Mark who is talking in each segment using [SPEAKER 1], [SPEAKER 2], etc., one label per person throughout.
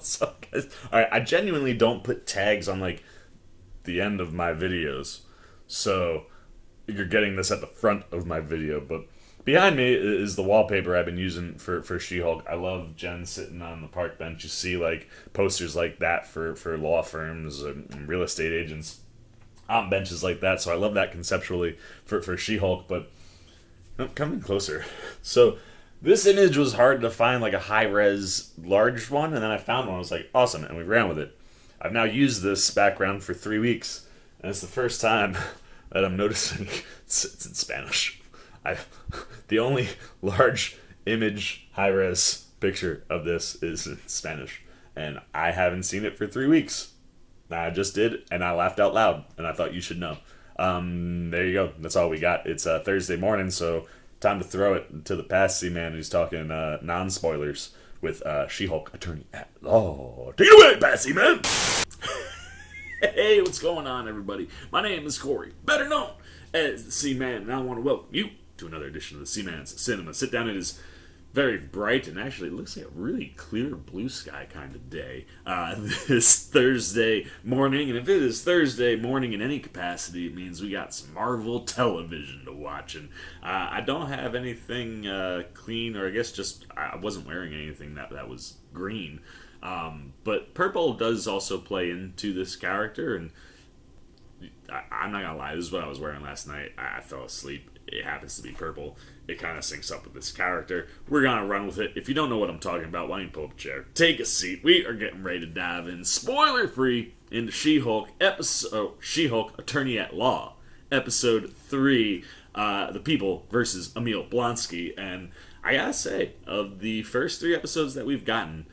[SPEAKER 1] So, guys, all right, I genuinely don't put tags on like the end of my videos, so you're getting this at the front of my video. But behind me is the wallpaper I've been using for She-Hulk. I love Jen sitting on the park bench. You see like posters like that for law firms and real estate agents on benches like that. So I love that conceptually for She-Hulk. But coming closer, so this image was hard to find, like a high-res large one, and then I found one. I was like, awesome, and we ran with it. I've now used this background for 3 weeks, and it's the first time that I'm noticing it's in Spanish. The only large image high-res picture of this is in Spanish, and I haven't seen it for 3 weeks. I just did, and I laughed out loud, and I thought you should know. There you go. That's all we got. It's Thursday morning, so time to throw it to the past C-Man who's talking non-spoilers with She-Hulk Attorney at Law. Take it away, Patsy Man! Hey, what's going on, everybody? My name is Corey, better known as the C-Man, and I want to welcome you to another edition of the C-Man's Cinema. Sit down. It is very bright, and actually it looks like a really clear blue sky kind of day this Thursday morning. And if it is Thursday morning in any capacity, it means we got some Marvel television to watch. And I don't have anything clean, or I guess just I wasn't wearing anything that was green. But purple does also play into this character, and I'm not gonna lie, this is what I was wearing last night. I fell asleep. It happens to be purple. It kind of syncs up with this character. We're gonna run with it. If you don't know what I'm talking about, why don't you pull up a chair, take a seat. We are getting ready to dive in, spoiler-free, into She-Hulk She-Hulk Attorney at Law, episode 3, The People versus Emil Blonsky. And I gotta say, of the first 3 episodes that we've gotten,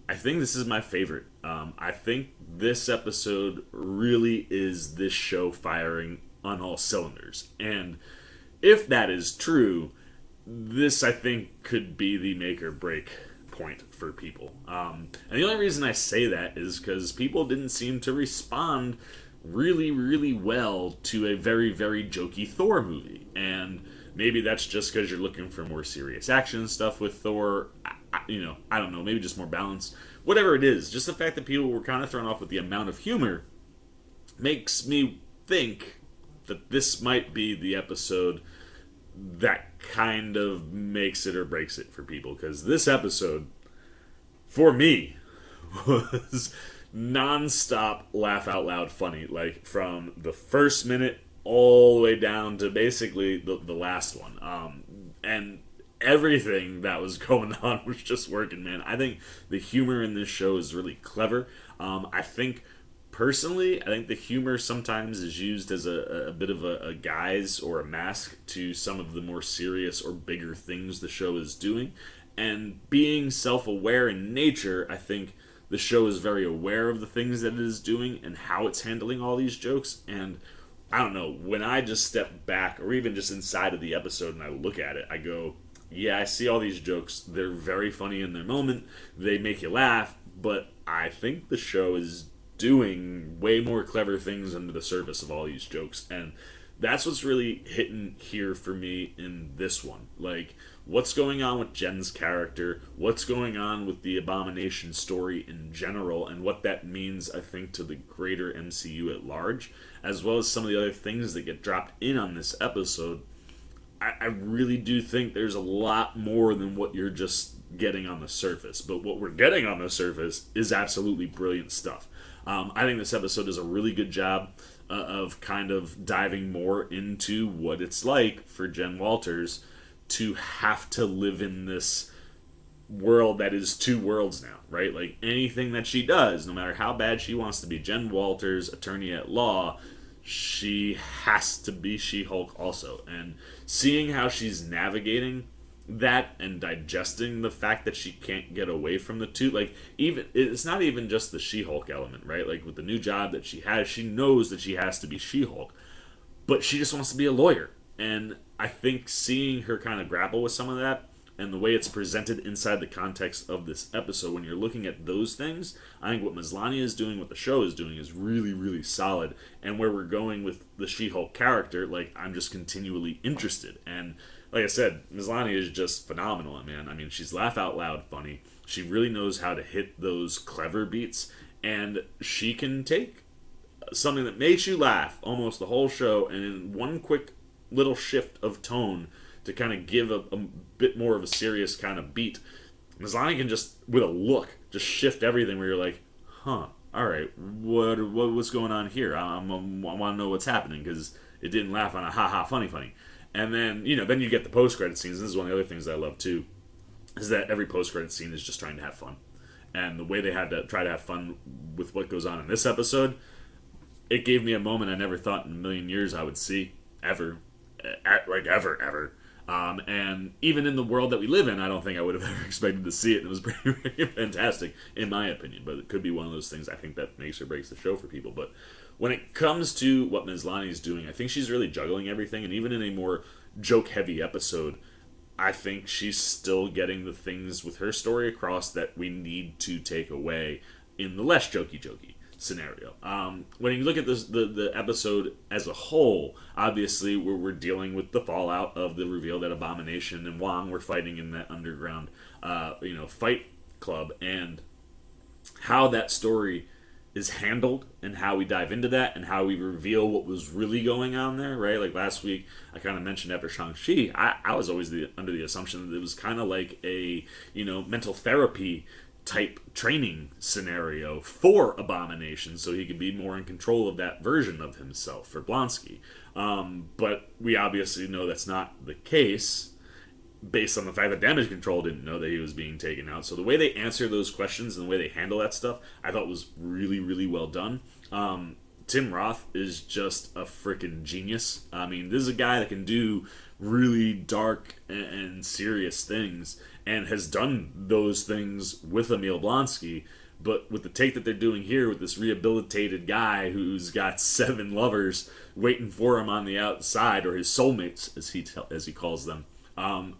[SPEAKER 1] I think this is my favorite. I think this episode really is this show firing on all cylinders. And if that is true, this, I think, could be the make or break point for people. And the only reason I say that is because people didn't seem to respond really, really well to a very, very jokey Thor movie. And maybe that's just because you're looking for more serious action stuff with Thor. I don't know, maybe just more balance. Whatever it is, just the fact that people were kind of thrown off with the amount of humor makes me think that this might be the episode that kind of makes it or breaks it for people. Because this episode, for me, was non-stop laugh out loud funny. Like, from the first minute all the way down to basically the last one. And everything that was going on was just working, man. I think the humor in this show is really clever. I think the humor sometimes is used as a bit of a guise or a mask to some of the more serious or bigger things the show is doing. And being self-aware in nature, I think the show is very aware of the things that it is doing and how it's handling all these jokes. And I don't know, when I just step back, or even just inside of the episode and I look at it, I go, yeah, I see all these jokes. They're very funny in their moment. They make you laugh. But I think the show is doing way more clever things under the surface of all these jokes. And that's what's really hitting here for me in this one. Like, what's going on with Jen's character, what's going on with the Abomination story in general, and what that means, I think, to the greater MCU at large, as well as some of the other things that get dropped in on this episode. I really do think there's a lot more than what you're just getting on the surface. But what we're getting on the surface is absolutely brilliant stuff. I think this episode does a really good job of kind of diving more into what it's like for Jen Walters to have to live in this world that is 2 worlds now, right? Like, anything that she does, no matter how bad she wants to be Jen Walters, Attorney at Law, she has to be She-Hulk also. And seeing how she's navigating that and digesting the fact that she can't get away from the two, like, even it's not even just the She-Hulk element, right? Like, with the new job that she has, she knows that she has to be She-Hulk, but she just wants to be a lawyer. And I think seeing her kind of grapple with some of that, and the way it's presented inside the context of this episode, when you're looking at those things, I think what Maslany is doing, what the show is doing, is really, really solid. And where we're going with the She-Hulk character, like, I'm just continually interested. And like I said, Maslany is just phenomenal, man. I mean, she's laugh out loud funny. She really knows how to hit those clever beats, and she can take something that makes you laugh almost the whole show, and in one quick little shift of tone to kind of give a bit more of a serious kind of beat. Maslany can just, with a look, just shift everything where you're like, huh, all right, what's going on here? I want to know what's happening, because it didn't laugh on a ha-ha funny. And then, then you get the post-credit scenes. This is one of the other things I love, too, is that every post-credit scene is just trying to have fun. And the way they had to try to have fun with what goes on in this episode, it gave me a moment I never thought in a million years I would see, ever. And even in the world that we live in, I don't think I would have ever expected to see it. It was pretty fantastic, in my opinion. But it could be one of those things I think that makes or breaks the show for people. But when it comes to what Maslany is doing, I think she's really juggling everything. And even in a more joke-heavy episode, I think she's still getting the things with her story across that we need to take away in the less jokey scenario. When you look at this, the episode as a whole, obviously we're dealing with the fallout of the reveal that Abomination and Wong were fighting in that underground fight club, and how that story is handled, and how we dive into that, and how we reveal what was really going on there, right? Like last week, I kind of mentioned after Shang-Chi, I was always under the assumption that it was kind of like a, mental therapy type training scenario for Abomination, so he could be more in control of that version of himself for Blonsky. But we obviously know that's not the case, based on the fact that Damage Control didn't know that he was being taken out. So the way they answer those questions and the way they handle that stuff, I thought was really, really well done. Tim Roth is just a freaking genius. I mean, this is a guy that can do really dark and serious things, and has done those things with Emil Blonsky. But with the take that they're doing here with this rehabilitated guy who's got 7 lovers waiting for him on the outside, or his soulmates, as he calls them,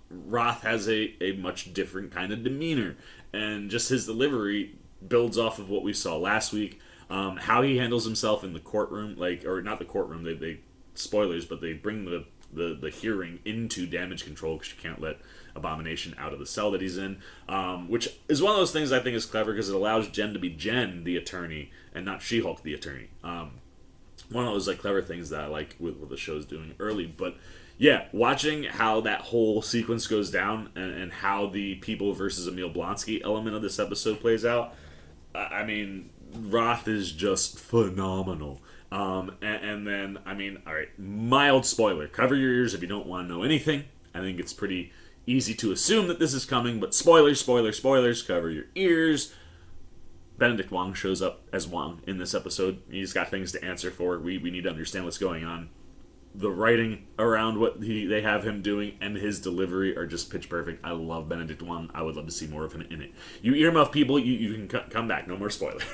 [SPEAKER 1] Roth has a much different kind of demeanor, and just his delivery builds off of what we saw last week. How he handles himself in the courtroom, or not the courtroom, they spoilers, but they bring the hearing into Damage Control, because you can't let Abomination out of the cell that he's in, which is one of those things I think is clever, because it allows Jen to be Jen, the attorney, and not She-Hulk, the attorney. One of those clever things that I like with what the show's doing early. But yeah, watching how that whole sequence goes down, and how the people versus Emil Blonsky element of this episode plays out, I mean, Roth is just phenomenal. And then, I mean, all right, mild spoiler. Cover your ears if you don't want to know anything. I think it's pretty easy to assume that this is coming, but spoilers, cover your ears. Benedict Wong shows up as Wong in this episode. He's got things to answer for. We need to understand what's going on. The writing around what they have him doing and his delivery are just pitch perfect. I love Benedict Wong. I would love to see more of him in it. You earmuff people, you can come back. No more spoilers.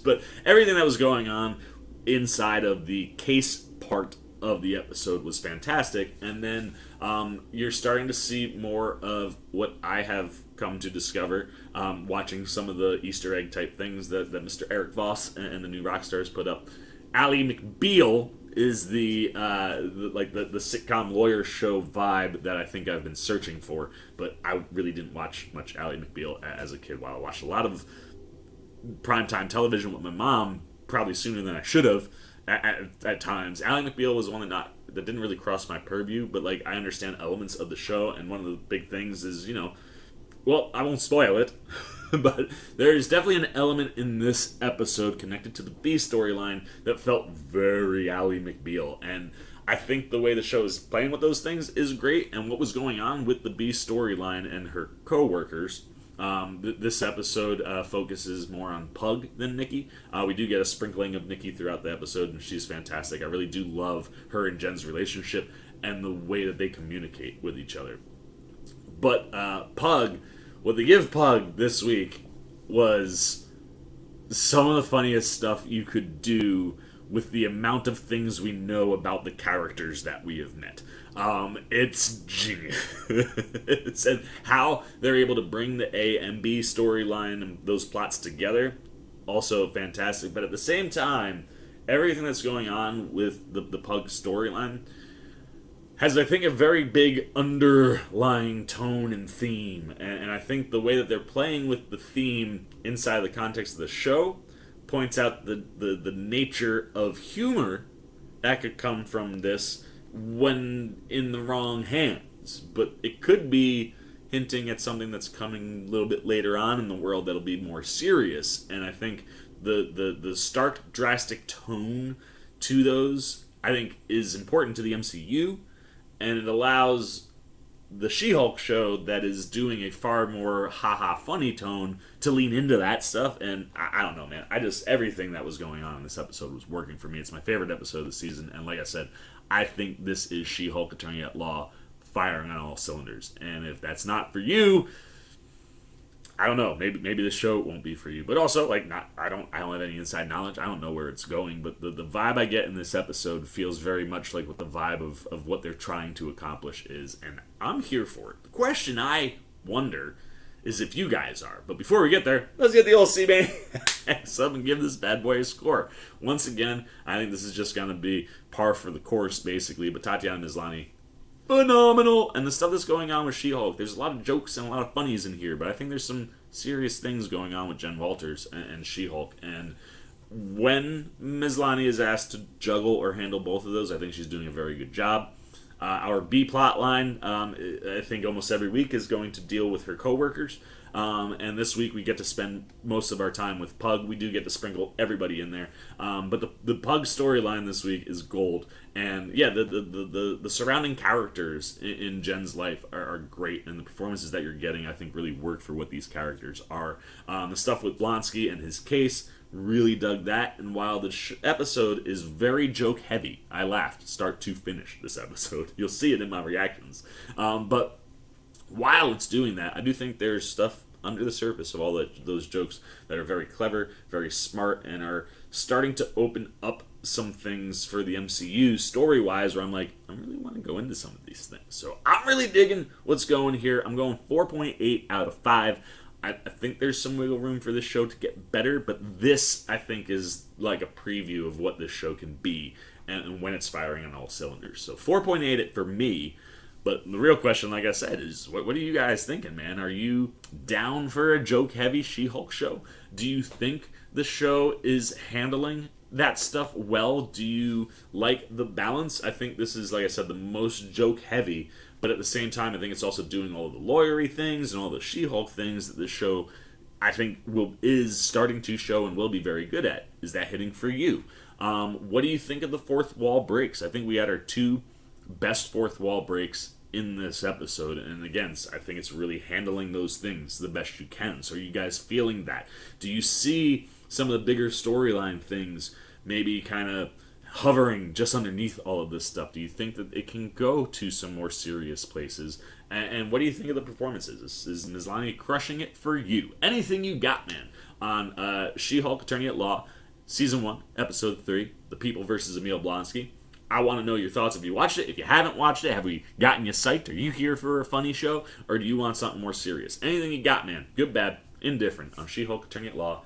[SPEAKER 1] But everything that was going on inside of the case part of the episode was fantastic. And then you're starting to see more of what I have come to discover watching some of the Easter egg type things that Mr. Eric Voss and the New Rockstars put up. Ally McBeal is the sitcom lawyer show vibe that I think I've been searching for, but I really didn't watch much Ally McBeal as a kid. While I watched a lot of primetime television with my mom, probably sooner than I should have at times. Ally McBeal was one that didn't really cross my purview, but I understand elements of the show, and one of the big things is, well, I won't spoil it, but there's definitely an element in this episode connected to the B storyline that felt very Ally McBeal, and I think the way the show is playing with those things is great, and what was going on with the B storyline and her co-workers. This episode focuses more on Pug than Nikki. We do get a sprinkling of Nikki throughout the episode, and she's fantastic. I really do love her and Jen's relationship and the way that they communicate with each other. But Pug, what they give Pug this week was some of the funniest stuff you could do with the amount of things we know about the characters that we have met. It's genius. And how they're able to bring the A and B storyline and those plots together, also fantastic. But at the same time, everything that's going on with the Pug storyline has, I think, a very big underlying tone and theme. And I think the way that they're playing with the theme inside the context of the show points out the nature of humor that could come from this when in the wrong hands. But it could be hinting at something that's coming a little bit later on in the world that'll be more serious. And I think the stark, drastic tone to those, I think, is important to the MCU, and it allows the She-Hulk show that is doing a far more haha funny tone to lean into that stuff. And I don't know, man. Everything that was going on in this episode was working for me. It's my favorite episode of the season, and like I said, I think this is She-Hulk Attorney at Law firing on all cylinders. And if that's not for you, I don't know. Maybe this show won't be for you. But also, like, I don't have any inside knowledge. I don't know where it's going. But the vibe I get in this episode feels very much like what the vibe of what they're trying to accomplish is. And I'm here for it. The question I wonder is if you guys are. But before we get there, let's get the old C-Man sub and give this bad boy a score. Once again, I think this is just going to be par for the course, basically. But Tatiana Maslany, phenomenal. And the stuff that's going on with She-Hulk, there's a lot of jokes and a lot of funnies in here, but I think there's some serious things going on with Jen Walters and She-Hulk. And when Maslany is asked to juggle or handle both of those, I think she's doing a very good job. Our B plot line, I think almost every week, is going to deal with her coworkers. And this week we get to spend most of our time with Pug. We do get to sprinkle everybody in there. But the Pug storyline this week is gold. And yeah, the surrounding characters in Jen's life are great. And the performances that you're getting, I think, really work for what these characters are. The stuff with Blonsky and his case, really dug that. And while the episode is very joke heavy, I laughed start to finish this episode. You'll see it in my reactions. But while it's doing that, I do think there's stuff under the surface of all those jokes that are very clever, very smart, and are starting to open up some things for the MCU story-wise where I'm like, I really want to go into some of these things. So I'm really digging what's going here. I'm going 4.8 out of 5. I think there's some wiggle room for this show to get better, but this, I think, is like a preview of what this show can be and when it's firing on all cylinders. So 4.8 it for me. But the real question, like I said, is what are you guys thinking, man? Are you down for a joke-heavy She-Hulk show? Do you think the show is handling that stuff well? Do you like the balance? I think this is, like I said, the most joke-heavy, but at the same time, I think it's also doing all of the lawyery things and all the She-Hulk things that the show, I think, is starting to show and will be very good at. Is that hitting for you? What do you think of the fourth wall breaks? I think we had our two best fourth wall breaks in this episode, and again, I think it's really handling those things the best you can. So are you guys feeling that? Do you see some of the bigger storyline things maybe kind of hovering just underneath all of this stuff? Do you think that it can go to some more serious places? And what do you think of the performances? Is Maslany crushing it for you? Anything you got, man, on She-Hulk Attorney at Law, Season 1, Episode 3, The People versus Emil Blonsky? I want to know your thoughts. If you watched it, if you haven't watched it, have we gotten you psyched? Are you here for a funny show, or do you want something more serious? Anything you got, man. Good, bad, indifferent. On She-Hulk Attorney at Law,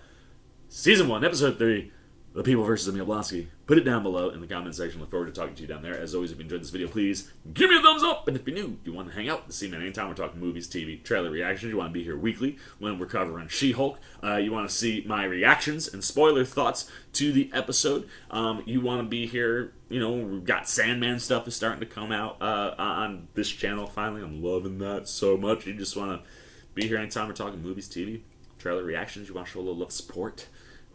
[SPEAKER 1] Season 1, Episode 3, The People versus Emil Blonsky. Put it down below in the comment section. Look forward to talking to you down there. As always, if you enjoyed this video, please give me a thumbs up. And if you're new, you want to hang out with the C-Man anytime we're talking movies, TV, trailer reactions, you want to be here weekly when we're covering She-Hulk, you want to see my reactions and spoiler thoughts to the episode, you want to be here, you know, we've got Sandman stuff is starting to come out on this channel finally. I'm loving that so much. You just want to be here anytime we're talking movies, TV, trailer reactions, you want to show a little love support.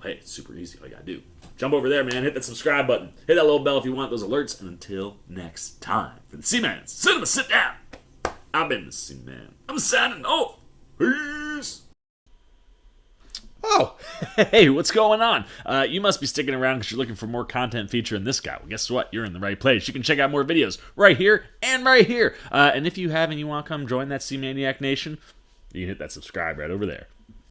[SPEAKER 1] Hey, it's super easy. All you gotta do, jump over there, man. Hit that subscribe button. Hit that little bell if you want those alerts. And until next time, for the C-Man Cinema Sit Down, I've been the C-Man. I'm signing off. Peace.
[SPEAKER 2] Oh, hey, what's going on? You must be sticking around because you're looking for more content featuring this guy. Well, guess what? You're in the right place. You can check out more videos right here and right here. And if you have and you want to come join that C-Maniac Nation, you can hit that subscribe right over there.